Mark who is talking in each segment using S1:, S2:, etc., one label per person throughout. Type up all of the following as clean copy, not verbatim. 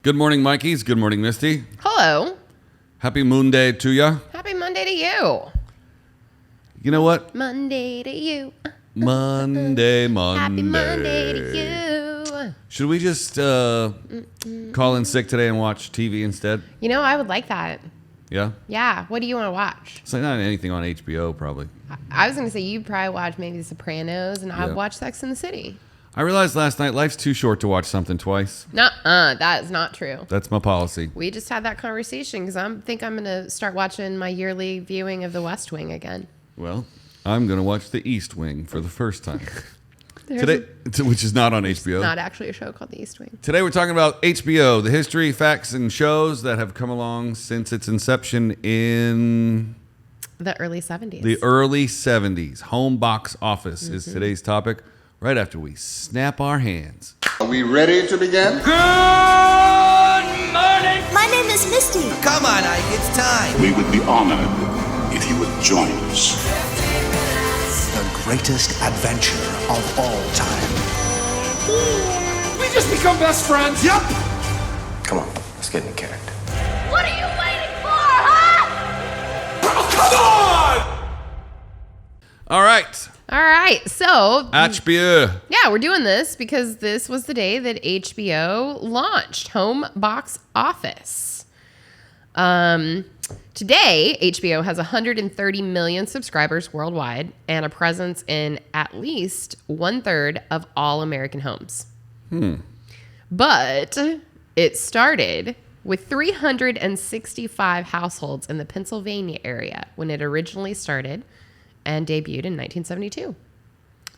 S1: Good morning, Mikeys. Good morning, Misty.
S2: Hello.
S1: Happy Moon Day to ya.
S2: Happy Monday to you.
S1: You know what?
S2: Monday to you.
S1: Monday.
S2: Happy Monday to you.
S1: Should we just call in sick today and watch TV instead?
S2: You know, I would like that.
S1: Yeah?
S2: Yeah. What do you want to watch?
S1: It's like not anything on HBO, probably.
S2: I was going to say you'd probably watch maybe The Sopranos, and I'd watch Sex and the City.
S1: I realized last night life's too short to watch something twice.
S2: Nuh-uh. That is not true.
S1: That's my policy.
S2: We just had that conversation because I think I'm going to start watching my yearly viewing of The West Wing again.
S1: Well, I'm going to watch The East Wing for the first time. Today, which is not on HBO.
S2: Not actually a show called The East Wing.
S1: Today we're talking about HBO, the history, facts, and shows that have come along since its inception in
S2: the early 70s.
S1: The early 70s. Home box office is today's topic, right after we snap our hands.
S3: Are we ready to begin?
S4: Good morning!
S5: My name is Misty.
S4: Come on, Ike, it's time.
S6: We would be honored if you would join us.
S7: The greatest adventure of all time.
S4: We just become best friends. Yep.
S8: Come on, let's get in character.
S5: What are you waiting for, huh?
S4: Oh, come on!
S1: All right.
S2: All right. So,
S1: HBO.
S2: yeah, we're doing this because this was the day that HBO launched Home Box Office. Today, HBO has 130 million subscribers worldwide and a presence in at least 1/3 of all American homes. But it started with 365 households in the Pennsylvania area when it originally started and debuted in 1972.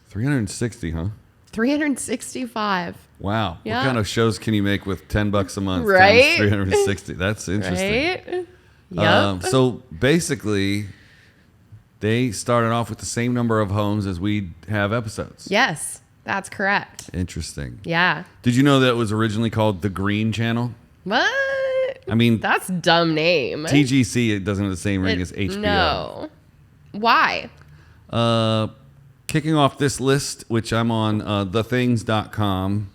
S1: 360, huh?
S2: 365.
S1: Wow.
S2: Yeah.
S1: What kind of shows can you make with $10 a month
S2: Right?
S1: times 360? That's interesting.
S2: Right? Yep.
S1: So basically, they started off with the same number of homes as we have episodes.
S2: Yes, that's correct.
S1: Interesting.
S2: Yeah.
S1: Did you know that it was originally called The Green Channel?
S2: What?
S1: I mean,
S2: That's a dumb name.
S1: TGC, it doesn't have the same ring as HBO.
S2: No. Why?
S1: Kicking off this list, which I'm on thethings.com.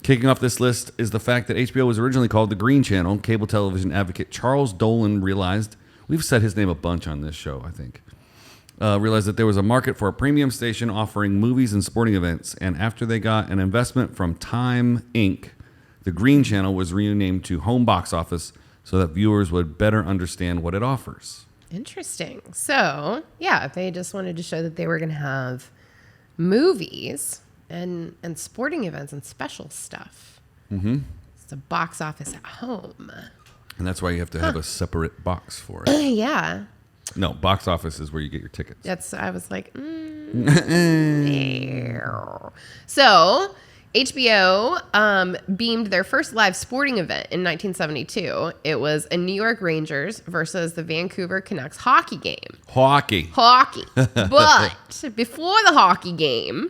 S1: Kicking off this list is the fact that HBO was originally called The Green Channel. Cable television advocate Charles Dolan realized, we've said his name a bunch on this show, I think, realized that there was a market for a premium station offering movies and sporting events. And after they got an investment from Time Inc., The Green Channel was renamed to Home Box Office so that viewers would better understand what it offers.
S2: Interesting. So, yeah, they just wanted to show that they were going to have movies and sporting events and special stuff. Mm-hmm. It's a box office at home.
S1: And that's why you have to have a separate box for it.
S2: Yeah.
S1: No, box office is where you get your tickets.
S2: I was like, So, HBO beamed their first live sporting event in 1972. It was a New York Rangers versus the Vancouver Canucks hockey game.
S1: Hockey.
S2: But before the hockey game,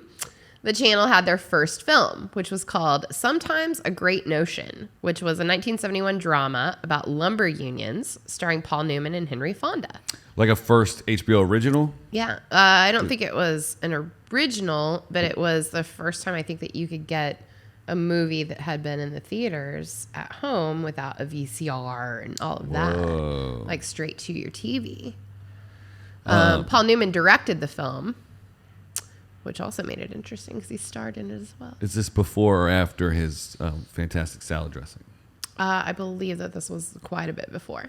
S2: the channel had their first film, which was called Sometimes a Great Notion, which was a 1971 drama about lumber unions starring Paul Newman and Henry Fonda.
S1: Like a first HBO original?
S2: Yeah. I don't think it was an original, but it was the first time I think that you could get a movie that had been in the theaters at home without a VCR and all of that.
S1: Whoa.
S2: Like straight to your TV. Paul Newman directed the film, which also made it interesting because he starred in it as well.
S1: Is this before or after his fantastic salad dressing?
S2: I believe that this was quite a bit before.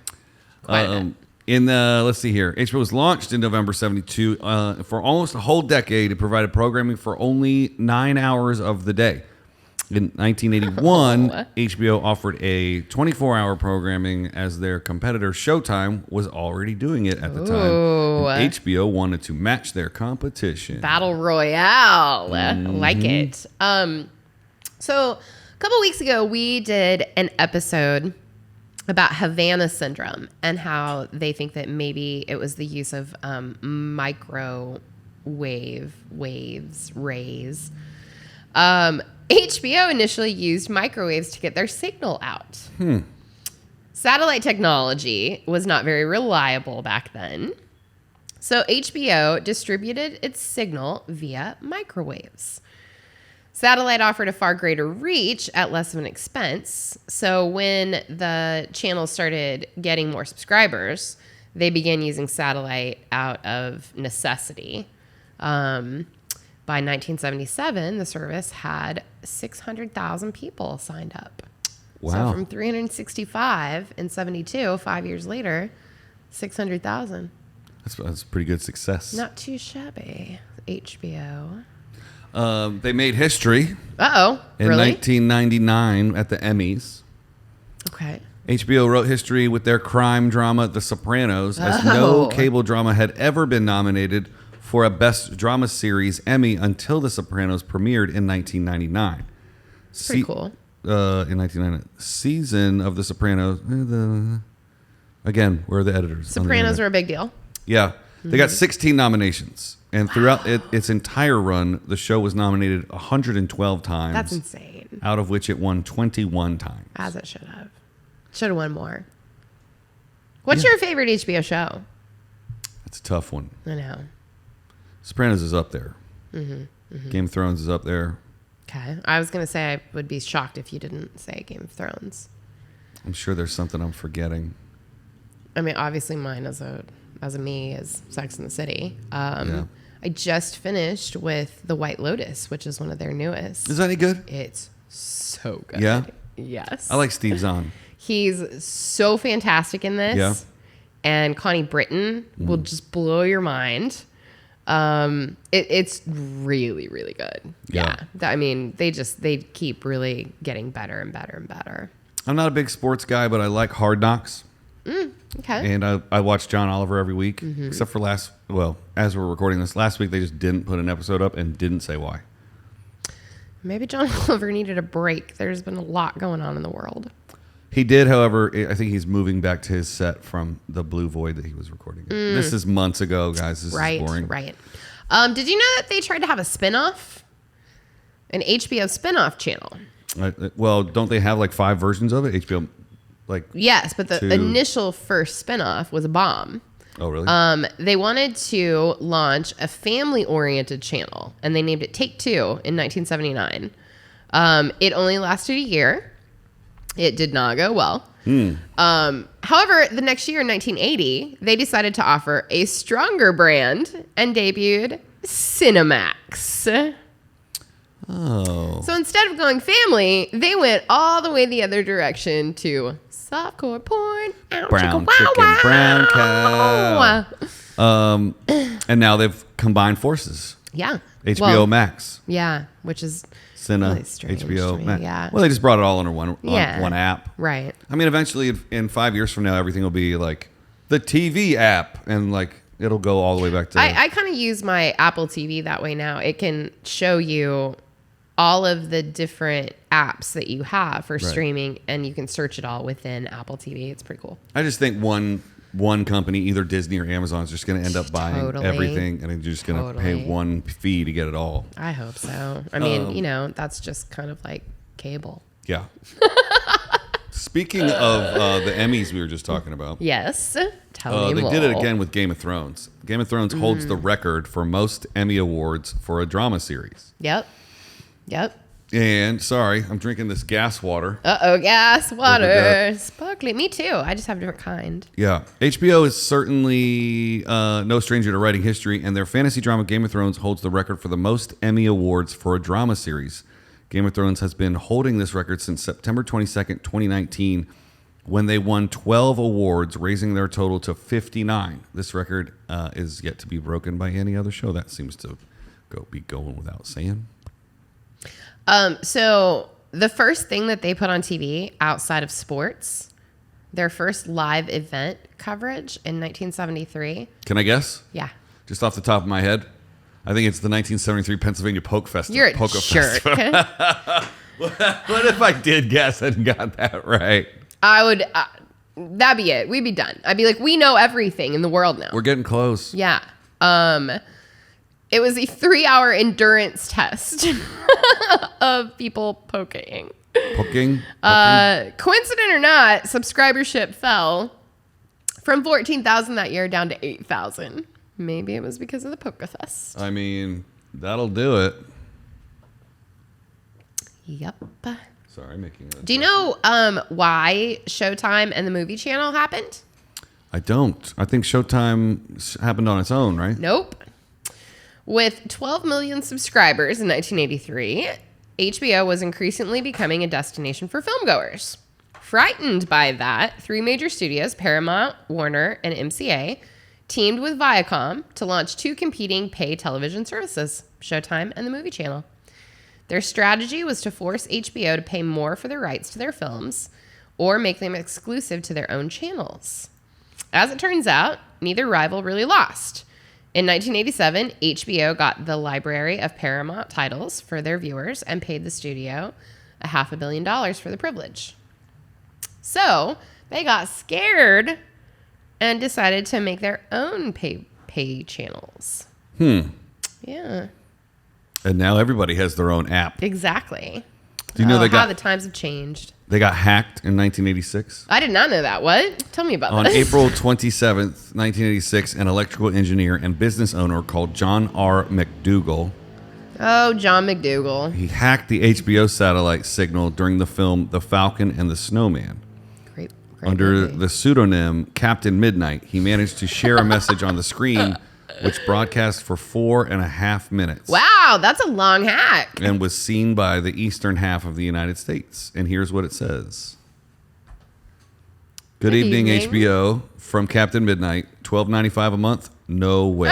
S2: Quite a bit.
S1: Let's see here. HBO was launched in November 72. For almost a whole decade, it provided programming for only 9 hours of the day. In 1981, HBO offered a 24-hour programming as their competitor Showtime was already doing it at the time. And HBO wanted to match their competition.
S2: Battle Royale. Like it. So a couple weeks ago, we did an episode about Havana syndrome and how they think that maybe it was the use of microwave rays. HBO initially used microwaves to get their signal out. Satellite technology was not very reliable back then. So HBO distributed its signal via microwaves. Satellite offered a far greater reach at less of an expense. So when the channel started getting more subscribers, they began using satellite out of necessity. By 1977, the service had 600,000 people signed up.
S1: Wow.
S2: So from 365 in 72, 5 years later, 600,000.
S1: That's a pretty good success.
S2: Not too shabby. HBO.
S1: They made history
S2: Uh-oh.
S1: in
S2: Really?
S1: 1999 at the Emmys.
S2: Okay.
S1: HBO wrote history with their crime drama, The Sopranos, as no cable drama had ever been nominated for a Best Drama Series Emmy until The Sopranos premiered in 1999.
S2: Pretty cool.
S1: In 1999. Season of The Sopranos. Again, where are the editors?
S2: Sopranos are a big deal.
S1: Yeah. They got 16 nominations. And throughout its entire run, the show was nominated 112 times.
S2: That's insane.
S1: Out of which it won 21 times.
S2: As it should have. Should have won more. What's your favorite HBO show?
S1: That's a tough one.
S2: I know.
S1: Sopranos is up there. Game of Thrones is up there.
S2: Okay. I was going to say I would be shocked if you didn't say Game of Thrones.
S1: I'm sure there's something I'm forgetting.
S2: I mean, obviously mine as a me is Sex and the City.
S1: Yeah.
S2: I just finished with The White Lotus, which is one of their newest.
S1: Is that any good?
S2: It's so good.
S1: Yeah?
S2: Yes.
S1: I like Steve Zahn.
S2: He's so fantastic in this.
S1: Yeah.
S2: And Connie Britton will just blow your mind. It's really, really good.
S1: Yeah.
S2: I mean, they keep really getting better and better and better.
S1: I'm not a big sports guy, but I like Hard Knocks.
S2: Okay.
S1: And I watch John Oliver every week, except for as we're recording this, last week they just didn't put an episode up and didn't say why.
S2: Maybe John Oliver needed a break. There's been a lot going on in the world.
S1: He did, however, I think he's moving back to his set from the Blue Void that he was recording. This is months ago, guys. This is boring.
S2: Right. Did you know that they tried to have a spinoff? An HBO spinoff channel?
S1: Well, don't they have like 5 versions of it? HBO, like...
S2: Yes, but the initial first spinoff was a bomb.
S1: Oh, really?
S2: They wanted to launch a family-oriented channel, and they named it Take Two in 1979. It only lasted a year. It did not go well. However, the next year in 1980, they decided to offer a stronger brand and debuted Cinemax.
S1: Oh.
S2: So instead of going family, they went all the way the other direction to softcore porn. Ow,
S1: Brown
S2: chicka,
S1: chicken,
S2: wow,
S1: brown
S2: wow.
S1: cow. And now they've combined forces.
S2: Yeah.
S1: HBO
S2: Well,
S1: Max.
S2: Yeah, which is
S1: Cine,
S2: really strange
S1: HBO
S2: to me,
S1: Max.
S2: yeah.
S1: Well, they just brought it all under one
S2: Yeah.
S1: app.
S2: right.
S1: I mean, eventually, in 5 years from now, everything will be like the TV app, and like it'll go all the way back to.
S2: I kind of use my Apple TV that way now. It can show you all of the different apps that you have for streaming, and you can search it all within Apple TV. It's pretty cool.
S1: I just think one company, either Disney or Amazon, is just going to end up buying
S2: Totally.
S1: everything, and you're just going to pay one fee to get it all.
S2: I hope so. I mean, that's just kind of like cable.
S1: Yeah. Speaking of the Emmys we were just talking about,
S2: Yes. Tell me
S1: they
S2: more.
S1: did it again with Game of Thrones. Game of Thrones holds the record for most Emmy awards for a drama series.
S2: Yep.
S1: And sorry, I'm drinking this gas water.
S2: Uh-oh, gas, water,
S1: that.
S2: sparkly. Me too. I just have a different kind.
S1: Yeah. HBO is certainly no stranger to writing history, and their fantasy drama Game of Thrones holds the record for the most Emmy awards for a drama series. Game of Thrones has been holding this record since September 22nd, 2019, when they won 12 awards, raising their total to 59. This record is yet to be broken by any other show. That seems to be going without saying.
S2: So the first thing that they put on TV outside of sports, their first live event coverage in 1973.
S1: Can I guess?
S2: Yeah.
S1: Just off the top of my head, I think it's the 1973 Pennsylvania Polka Festival.
S2: You're a
S1: Polka
S2: jerk.
S1: Festival. What if I did guess and got that right?
S2: I would, that'd be it. We'd be done. I'd be like, we know everything in the world now.
S1: We're getting close.
S2: Yeah. It was a 3-hour endurance test of people poking.
S1: Poking?
S2: Coincident or not, subscribership fell from 14,000 that year down to 8,000. Maybe it was because of the Polka Fest.
S1: I mean, that'll do it.
S2: Yep.
S1: Sorry, making a...
S2: Do you know why Showtime and the movie channel happened?
S1: I don't. I think Showtime happened on its own, right?
S2: Nope. With 12 million subscribers in 1983, HBO was increasingly becoming a destination for filmgoers. Frightened by that, 3 major studios, Paramount, Warner, and MCA, teamed with Viacom to launch 2 competing pay television services, Showtime and the movie channel. Their strategy was to force HBO to pay more for the rights to their films or make them exclusive to their own channels. As it turns out, neither rival really lost. In 1987, HBO got the library of Paramount titles for their viewers and paid the studio $500 million for the privilege. So they got scared and decided to make their own pay channels. Yeah.
S1: And now everybody has their own app.
S2: Exactly.
S1: Do you know
S2: how the times have changed?
S1: They got hacked in 1986?
S2: I did not know that. What? Tell me about
S1: On
S2: this.
S1: April 27th, 1986, an electrical engineer and business owner called John R. McDougal.
S2: Oh, John McDougal.
S1: He hacked the HBO satellite signal during the film The Falcon and the Snowman.
S2: Great
S1: Under
S2: movie.
S1: the pseudonym Captain Midnight, he managed to share a message on the screen, which broadcast for 4.5 minutes.
S2: Wow, that's a long hack.
S1: And was seen by the eastern half of the United States. And here's what it says. Good evening, HBO. From Captain Midnight, $12.95 a month? No way.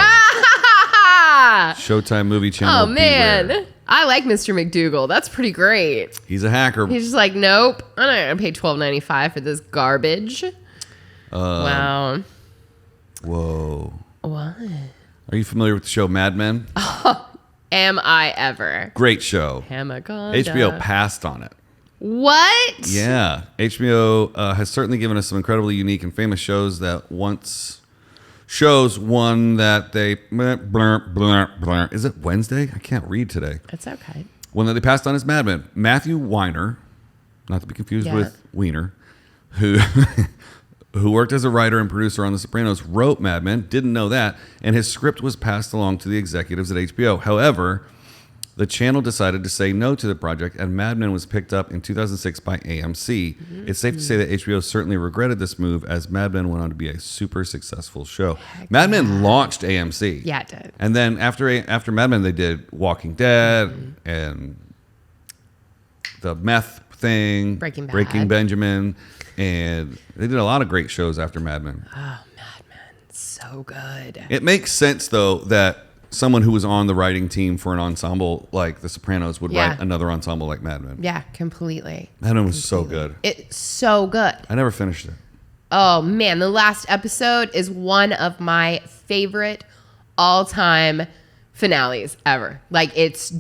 S1: Showtime movie channel.
S2: Oh, man.
S1: Beware.
S2: I like Mr. McDougal. That's pretty great.
S1: He's a hacker.
S2: He's just like, nope, I'm not going to pay $12.95 for this garbage. Wow.
S1: Whoa.
S2: What?
S1: Are you familiar with the show Mad Men?
S2: Am I ever?
S1: Great show.
S2: Hamagonda.
S1: HBO passed on it.
S2: What?
S1: Yeah. HBO has certainly given us some incredibly unique and famous shows that once... Shows one that they... Is it Wednesday? I can't read today.
S2: It's okay.
S1: One that they passed on is Mad Men. Matthew Weiner, not to be confused with Weiner, who... who worked as a writer and producer on The Sopranos, wrote Mad Men, didn't know that, and his script was passed along to the executives at HBO. However, the channel decided to say no to the project, and Mad Men was picked up in 2006 by AMC. Mm-hmm. It's safe to say that HBO certainly regretted this move, as Mad Men went on to be a super successful show. Mad Men launched AMC.
S2: Yeah, it did.
S1: And then after Mad Men, they did Walking Dead and the meth thing,
S2: Breaking Bad.
S1: Breaking Benjamin. And they did a lot of great shows after Mad Men.
S2: Oh, Mad Men. So good.
S1: It makes sense, though, that someone who was on the writing team for an ensemble like The Sopranos would write another ensemble like Mad Men.
S2: Yeah, completely.
S1: Mad Men was so good.
S2: It's so good.
S1: I never finished it.
S2: Oh, man. The last episode is one of my favorite all-time finales ever. Like, it's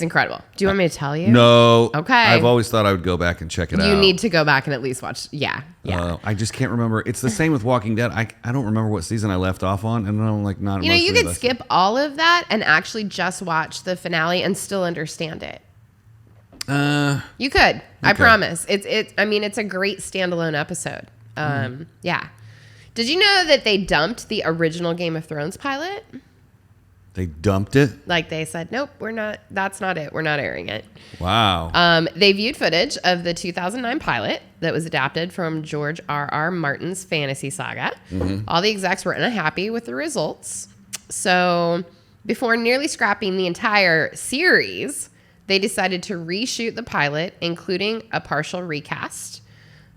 S2: incredible. Do you want me to tell you?
S1: No.
S2: Okay.
S1: I've always thought I would go back and check it out.
S2: You need to go back and at least watch. Yeah.
S1: I just can't remember. It's the same with Walking Dead. I don't remember what season I left off on, and I'm like not.
S2: You know, you could skip all of that and actually just watch the finale and still understand it. You could. I promise. It's a great standalone episode. Yeah. Did you know that they dumped the original Game of Thrones pilot?
S1: They dumped it?
S2: Like they said, nope, that's not it. We're not airing it.
S1: Wow.
S2: They viewed footage of the 2009 pilot that was adapted from George R.R. Martin's fantasy saga. Mm-hmm. All the execs were unhappy with the results. So before nearly scrapping the entire series, they decided to reshoot the pilot, including a partial recast.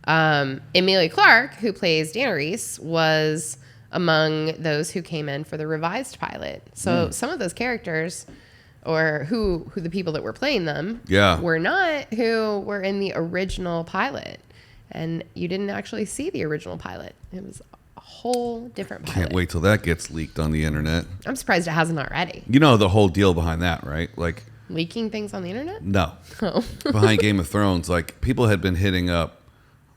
S2: Emilia Clarke, who plays Daenerys, was among those who came in for the revised pilot. So some of those characters, or who the people that were playing them, were not who were in the original pilot. And you didn't actually see the original pilot. It was a whole different pilot.
S1: Can't wait till that gets leaked on the internet.
S2: I'm surprised it hasn't already.
S1: You know the whole deal behind that, right? Like
S2: leaking things on the internet?
S1: No.
S2: Oh.
S1: Behind Game of Thrones, like people had been hitting up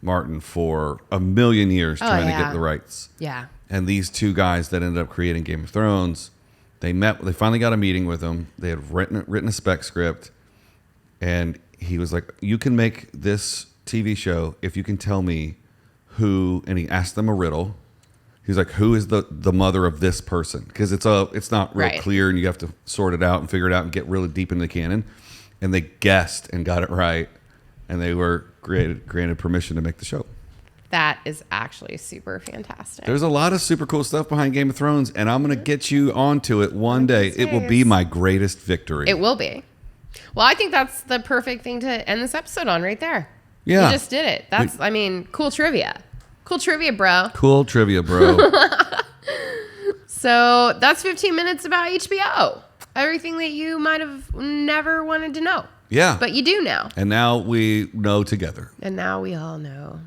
S1: Martin for a million years trying to get the rights.
S2: Yeah.
S1: And these two guys that ended up creating Game of Thrones, they finally got a meeting with him. They had written a spec script, and he was like, you can make this TV show if you can tell me who, and he asked them a riddle. He's like, who is the mother of this person? Because it's not real clear, and you have to sort it out and figure it out and get really deep into the canon. and they guessed and got it right, and they were granted permission to make the show.
S2: That is actually super fantastic.
S1: There's a lot of super cool stuff behind Game of Thrones, and I'm going to get you onto it one day. It will be my greatest victory.
S2: It will be. Well, I think that's the perfect thing to end this episode on right there.
S1: Yeah.
S2: You just did it. That's, cool trivia. Cool trivia, bro.
S1: Cool trivia, bro.
S2: So that's 15 minutes about HBO. Everything that you might have never wanted to know.
S1: Yeah.
S2: But you do now.
S1: And now we know together.
S2: And now we all know.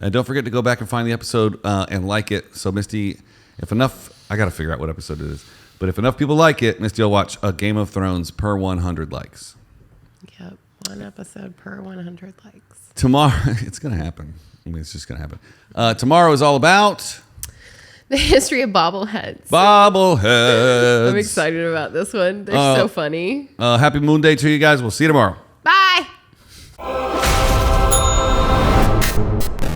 S1: And don't forget to go back and find the episode and like it. So, Misty, if enough, I got to figure out what episode it is. But if enough people like it, Misty will watch a Game of Thrones per 100 likes.
S2: Yep. One episode per 100 likes.
S1: Tomorrow, it's going to happen. It's just going to happen. Tomorrow is all about
S2: the history of bobbleheads.
S1: Bobbleheads.
S2: I'm excited about this one. They're so funny.
S1: Happy Moon Day to you guys. We'll see you tomorrow.